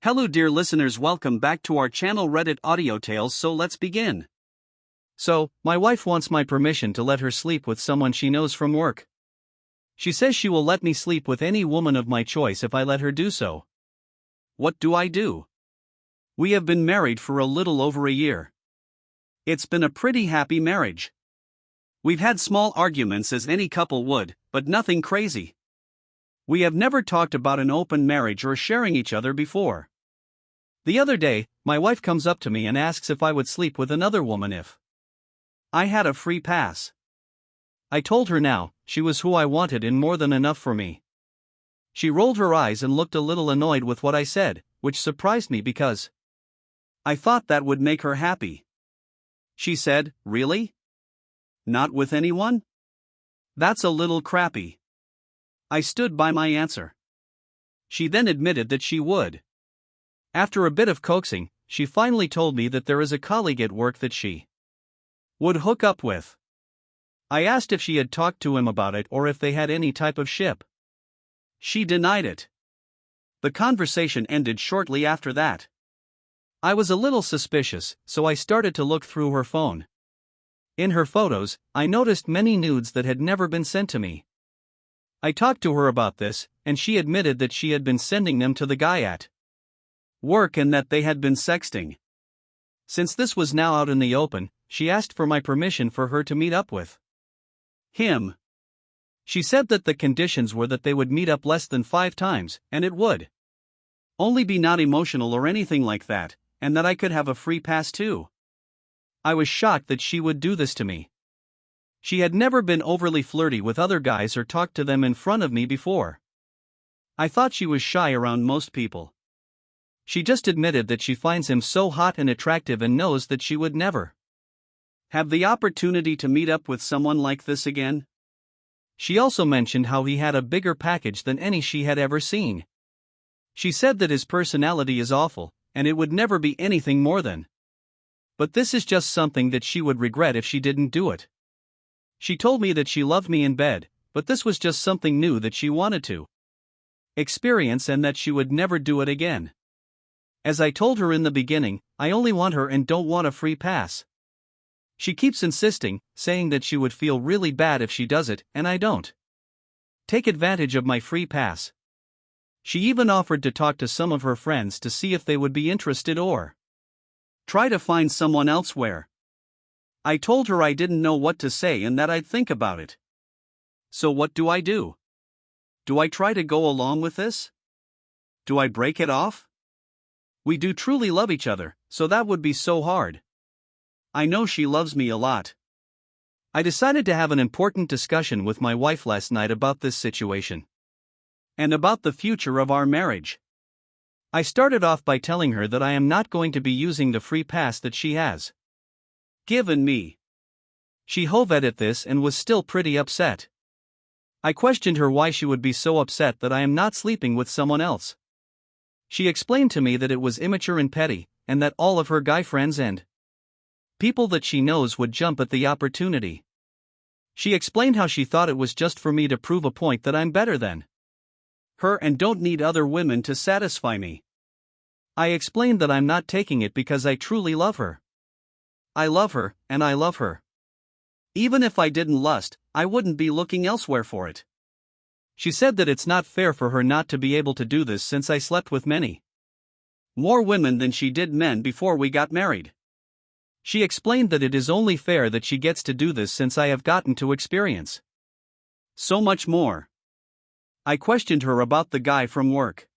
Hello dear listeners, welcome back to our channel Reddit Audio Tales, so let's begin. So, my wife wants my permission to let her sleep with someone she knows from work. She says she will let me sleep with any woman of my choice if I let her do so. What do I do? We have been married for a little over a year. It's been a pretty happy marriage. We've had small arguments as any couple would, but nothing crazy. We have never talked about an open marriage or sharing each other before. The other day, my wife comes up to me and asks if I would sleep with another woman if I had a free pass. I told her now, she was who I wanted and more than enough for me. She rolled her eyes and looked a little annoyed with what I said, which surprised me because I thought that would make her happy. She said, "Really? Not with anyone? That's a little crappy." I stood by my answer. She then admitted that she would. After a bit of coaxing, she finally told me that there is a colleague at work that she would hook up with. I asked if she had talked to him about it or if they had any type of ship. She denied it. The conversation ended shortly after that. I was a little suspicious, so I started to look through her phone. In her photos, I noticed many nudes that had never been sent to me. I talked to her about this, and she admitted that she had been sending them to the guy at work and that they had been sexting. Since this was now out in the open, she asked for my permission for her to meet up with him. She said that the conditions were that they would meet up less than 5 times, and it would only be not emotional or anything like that, and that I could have a free pass too. I was shocked that she would do this to me. She had never been overly flirty with other guys or talked to them in front of me before. I thought she was shy around most people. She just admitted that she finds him so hot and attractive and knows that she would never have the opportunity to meet up with someone like this again. She also mentioned how he had a bigger package than any she had ever seen. She said that his personality is awful, and it would never be anything more than. But this is just something that she would regret if she didn't do it. She told me that she loved me in bed, but this was just something new that she wanted to experience and that she would never do it again. As I told her in the beginning, I only want her and don't want a free pass. She keeps insisting, saying that she would feel really bad if she does it, and I don't take advantage of my free pass. She even offered to talk to some of her friends to see if they would be interested or try to find someone elsewhere. I told her I didn't know what to say and that I'd think about it. So what do I do? Do I try to go along with this? Do I break it off? We do truly love each other, so that would be so hard. I know she loves me a lot. I decided to have an important discussion with my wife last night about this situation and about the future of our marriage. I started off by telling her that I am not going to be using the free pass that she has given me. She hovered at this and was still pretty upset. I questioned her why she would be so upset that I am not sleeping with someone else. She explained to me that it was immature and petty, and that all of her guy friends and people that she knows would jump at the opportunity. She explained how she thought it was just for me to prove a point that I'm better than her and don't need other women to satisfy me. I explained that I'm not taking it because I truly love her. I love her, and I love her. Even if I didn't lust, I wouldn't be looking elsewhere for it. She said that it's not fair for her not to be able to do this since I slept with many more women than she did men before we got married. She explained that it is only fair that she gets to do this since I have gotten to experience so much more. I questioned her about the guy from work.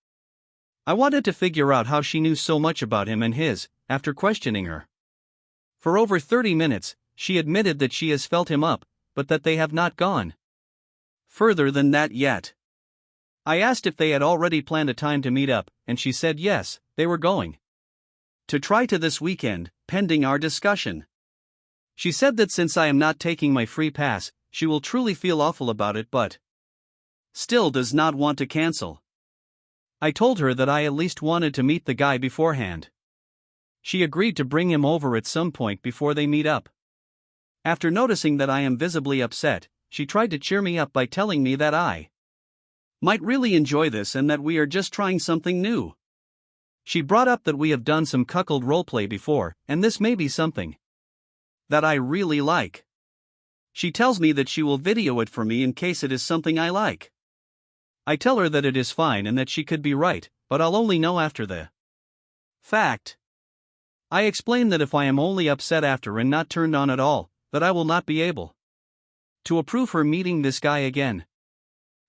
I wanted to figure out how she knew so much about him and his, after questioning her. For over 30 minutes, she admitted that she has felt him up, but that they have not gone further than that yet. I asked if they had already planned a time to meet up, and she said yes, they were going to try to this weekend, pending our discussion. She said that since I am not taking my free pass, she will truly feel awful about it but still does not want to cancel. I told her that I at least wanted to meet the guy beforehand. She agreed to bring him over at some point before they meet up. After noticing that I am visibly upset, she tried to cheer me up by telling me that I might really enjoy this and that we are just trying something new. She brought up that we have done some cuckold roleplay before, and this may be something that I really like. She tells me that she will video it for me in case it is something I like. I tell her that it is fine and that she could be right, but I'll only know after the fact. I explain that if I am only upset after and not turned on at all, that I will not be able to approve her meeting this guy again.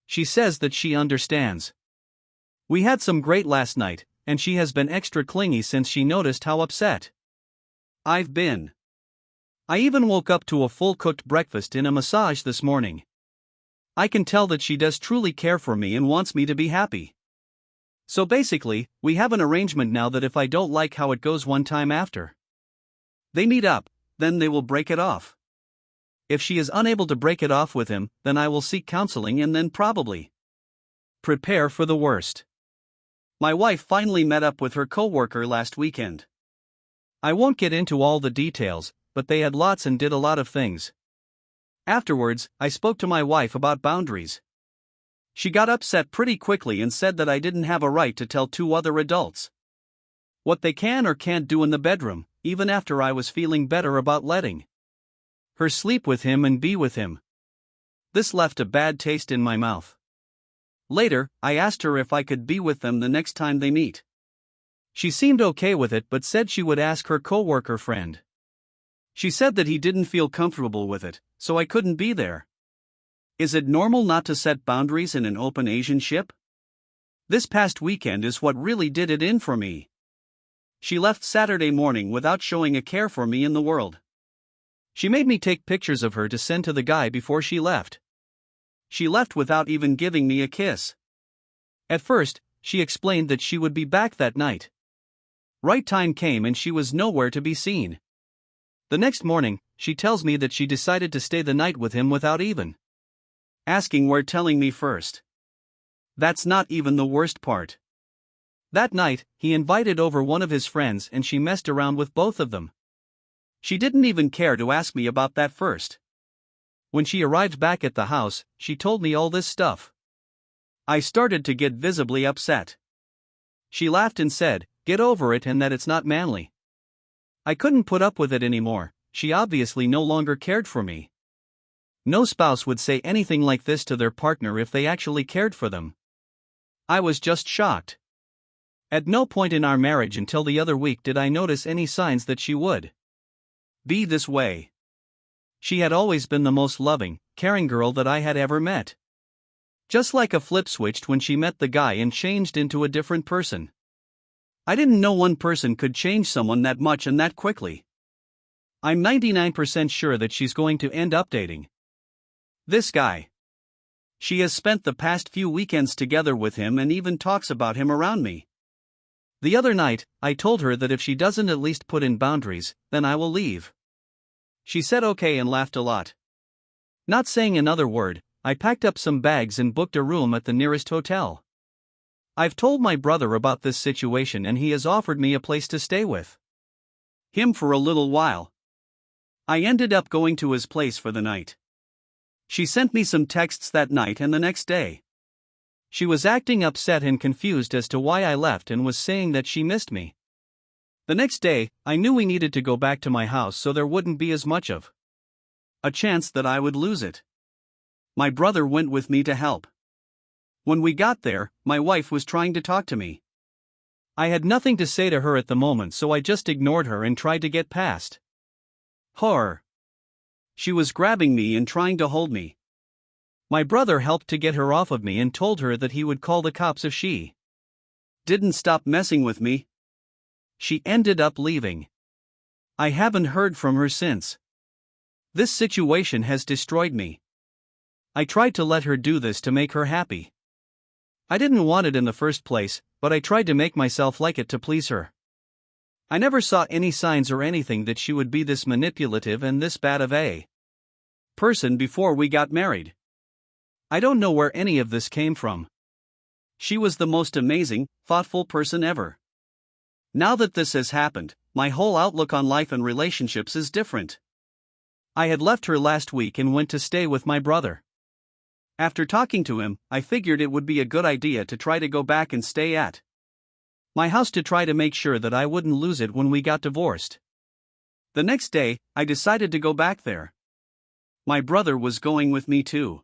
She says that she understands. We had some great last night, and she has been extra clingy since she noticed how upset I've been. I even woke up to a full-cooked breakfast and a massage this morning. I can tell that she does truly care for me and wants me to be happy. So basically, we have an arrangement now that if I don't like how it goes one time after they meet up, then they will break it off. If she is unable to break it off with him, then I will seek counseling and then probably prepare for the worst. My wife finally met up with her coworker last weekend. I won't get into all the details, but they had lots and did a lot of things. Afterwards, I spoke to my wife about boundaries. She got upset pretty quickly and said that I didn't have a right to tell two other adults what they can or can't do in the bedroom, even after I was feeling better about letting her sleep with him and be with him. This left a bad taste in my mouth. Later, I asked her if I could be with them the next time they meet. She seemed okay with it but said she would ask her coworker friend. She said that he didn't feel comfortable with it, so I couldn't be there. Is it normal not to set boundaries in an open Asianship? This past weekend is what really did it in for me. She left Saturday morning without showing a care for me in the world. She made me take pictures of her to send to the guy before she left. She left without even giving me a kiss. At first, she explained that she would be back that night. Right time came and she was nowhere to be seen. The next morning, she tells me that she decided to stay the night with him without even asking where, telling me first. That's not even the worst part. That night, he invited over one of his friends and she messed around with both of them. She didn't even care to ask me about that first. When she arrived back at the house, she told me all this stuff. I started to get visibly upset. She laughed and said, "Get over it and that it's not manly." I couldn't put up with it anymore. She obviously no longer cared for me. No spouse would say anything like this to their partner if they actually cared for them. I was just shocked. At no point in our marriage until the other week did I notice any signs that she would be this way. She had always been the most loving, caring girl that I had ever met. Just like a flip switched when she met the guy and changed into a different person. I didn't know one person could change someone that much and that quickly. I'm 99% sure that she's going to end up dating this guy. She has spent the past few weekends together with him and even talks about him around me. The other night, I told her that if she doesn't at least put in boundaries, then I will leave. She said okay and laughed a lot. Not saying another word, I packed up some bags and booked a room at the nearest hotel. I've told my brother about this situation and he has offered me a place to stay with him for a little while. I ended up going to his place for the night. She sent me some texts that night and the next day. She was acting upset and confused as to why I left and was saying that she missed me. The next day, I knew we needed to go back to my house so there wouldn't be as much of a chance that I would lose it. My brother went with me to help. When we got there, my wife was trying to talk to me. I had nothing to say to her at the moment, so I just ignored her and tried to get past her. She was grabbing me and trying to hold me. My brother helped to get her off of me and told her that he would call the cops if she didn't stop messing with me. She ended up leaving. I haven't heard from her since. This situation has destroyed me. I tried to let her do this to make her happy. I didn't want it in the first place, but I tried to make myself like it to please her. I never saw any signs or anything that she would be this manipulative and this bad of a person before we got married. I don't know where any of this came from. She was the most amazing, thoughtful person ever. Now that this has happened, my whole outlook on life and relationships is different. I had left her last week and went to stay with my brother. After talking to him, I figured it would be a good idea to try to go back and stay at my house to try to make sure that I wouldn't lose it when we got divorced. The next day, I decided to go back there. My brother was going with me too.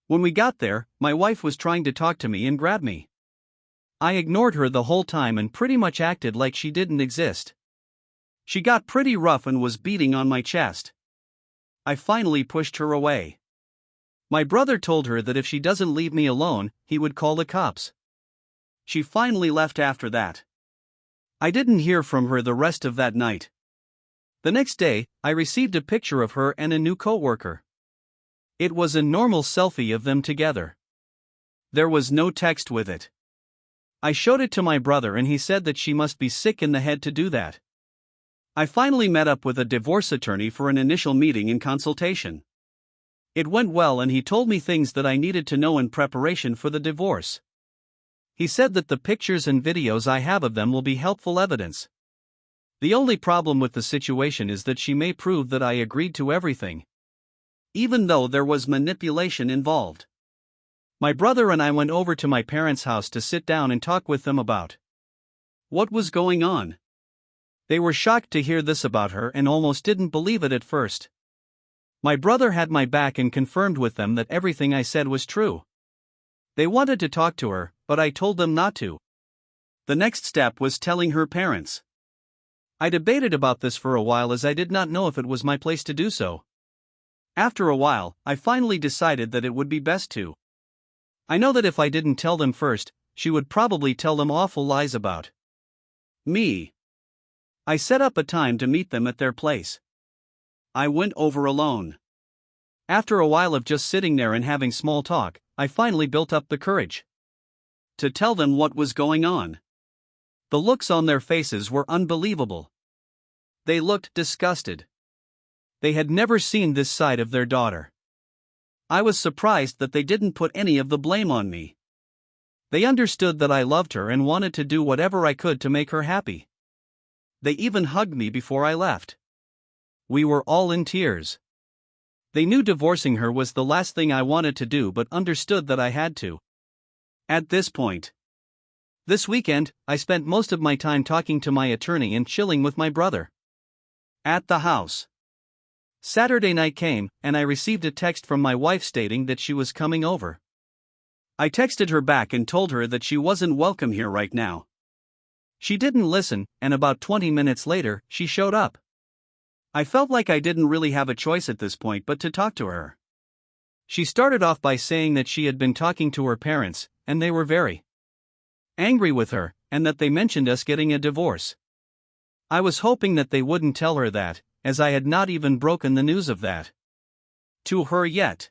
When we got there, my wife was trying to talk to me and grab me. I ignored her the whole time and pretty much acted like she didn't exist. She got pretty rough and was beating on my chest. I finally pushed her away. My brother told her that if she doesn't leave me alone, he would call the cops. She finally left after that. I didn't hear from her the rest of that night. The next day, I received a picture of her and a new coworker. It was a normal selfie of them together. There was no text with it. I showed it to my brother and he said that she must be sick in the head to do that. I finally met up with a divorce attorney for an initial meeting and consultation. It went well and he told me things that I needed to know in preparation for the divorce. He said that the pictures and videos I have of them will be helpful evidence. The only problem with the situation is that she may prove that I agreed to everything, even though there was manipulation involved. My brother and I went over to my parents' house to sit down and talk with them about what was going on. They were shocked to hear this about her and almost didn't believe it at first. My brother had my back and confirmed with them that everything I said was true. They wanted to talk to her, but I told them not to. The next step was telling her parents. I debated about this for a while as I did not know if it was my place to do so. After a while, I finally decided that it would be best to. I know that if I didn't tell them first, she would probably tell them awful lies about me. I set up a time to meet them at their place. I went over alone. After a while of just sitting there and having small talk, I finally built up the courage to tell them what was going on. The looks on their faces were unbelievable. They looked disgusted. They had never seen this side of their daughter. I was surprised that they didn't put any of the blame on me. They understood that I loved her and wanted to do whatever I could to make her happy. They even hugged me before I left. We were all in tears. They knew divorcing her was the last thing I wanted to do but understood that I had to. At this point. This weekend, I spent most of my time talking to my attorney and chilling with my brother at the house. Saturday night came, and I received a text from my wife stating that she was coming over. I texted her back and told her that she wasn't welcome here right now. She didn't listen, and about 20 minutes later, she showed up. I felt like I didn't really have a choice at this point but to talk to her. She started off by saying that she had been talking to her parents, and they were very angry with her, and that they mentioned us getting a divorce. I was hoping that they wouldn't tell her that, as I had not even broken the news of that to her yet.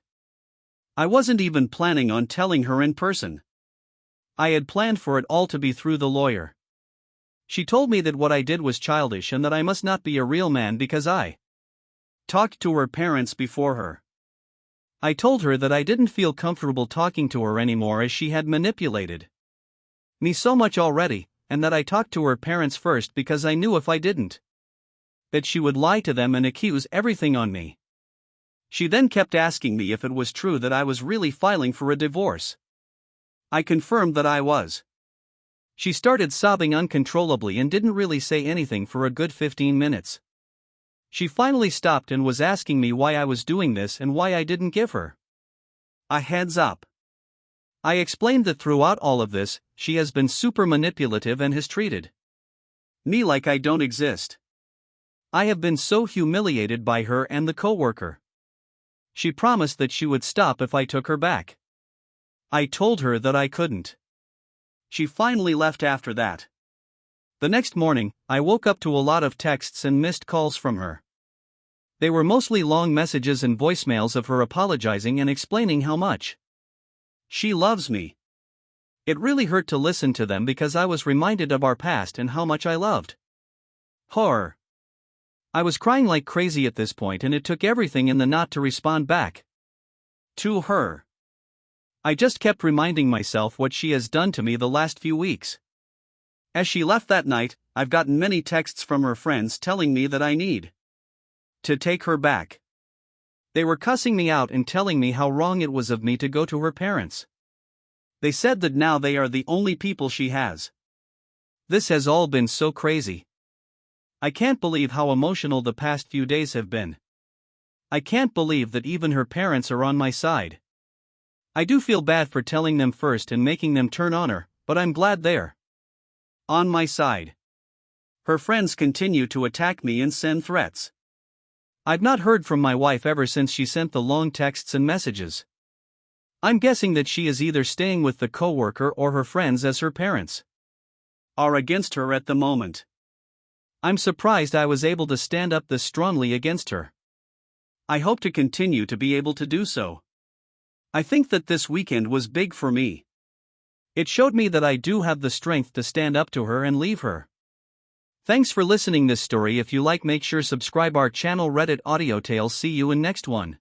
I wasn't even planning on telling her in person. I had planned for it all to be through the lawyer. She told me that what I did was childish and that I must not be a real man because I talked to her parents before her. I told her that I didn't feel comfortable talking to her anymore as she had manipulated me so much already, and that I talked to her parents first because I knew if I didn't, that she would lie to them and accuse everything on me. She then kept asking me if it was true that I was really filing for a divorce. I confirmed that I was. She started sobbing uncontrollably and didn't really say anything for a good 15 minutes. She finally stopped and was asking me why I was doing this and why I didn't give her a heads up. I explained that throughout all of this, she has been super manipulative and has treated me like I don't exist. I have been so humiliated by her and the coworker. She promised that she would stop if I took her back. I told her that I couldn't. She finally left after that. The next morning, I woke up to a lot of texts and missed calls from her. They were mostly long messages and voicemails of her apologizing and explaining how much she loves me. It really hurt to listen to them because I was reminded of our past and how much I loved her. I was crying like crazy at this point and it took everything in the not to respond back to her. I just kept reminding myself what she has done to me the last few weeks. As she left that night, I've gotten many texts from her friends telling me that I need to take her back. They were cussing me out and telling me how wrong it was of me to go to her parents. They said that now they are the only people she has. This has all been so crazy. I can't believe how emotional the past few days have been. I can't believe that even her parents are on my side. I do feel bad for telling them first and making them turn on her, but I'm glad they're on my side. Her friends continue to attack me and send threats. I've not heard from my wife ever since she sent the long texts and messages. I'm guessing that she is either staying with the coworker or her friends, as her parents are against her at the moment. I'm surprised I was able to stand up this strongly against her. I hope to continue to be able to do so. I think that this weekend was big for me. It showed me that I do have the strength to stand up to her and leave her. Thanks for listening this story. If you like, make sure subscribe our channel Reddit Audio Tales. See you in next one.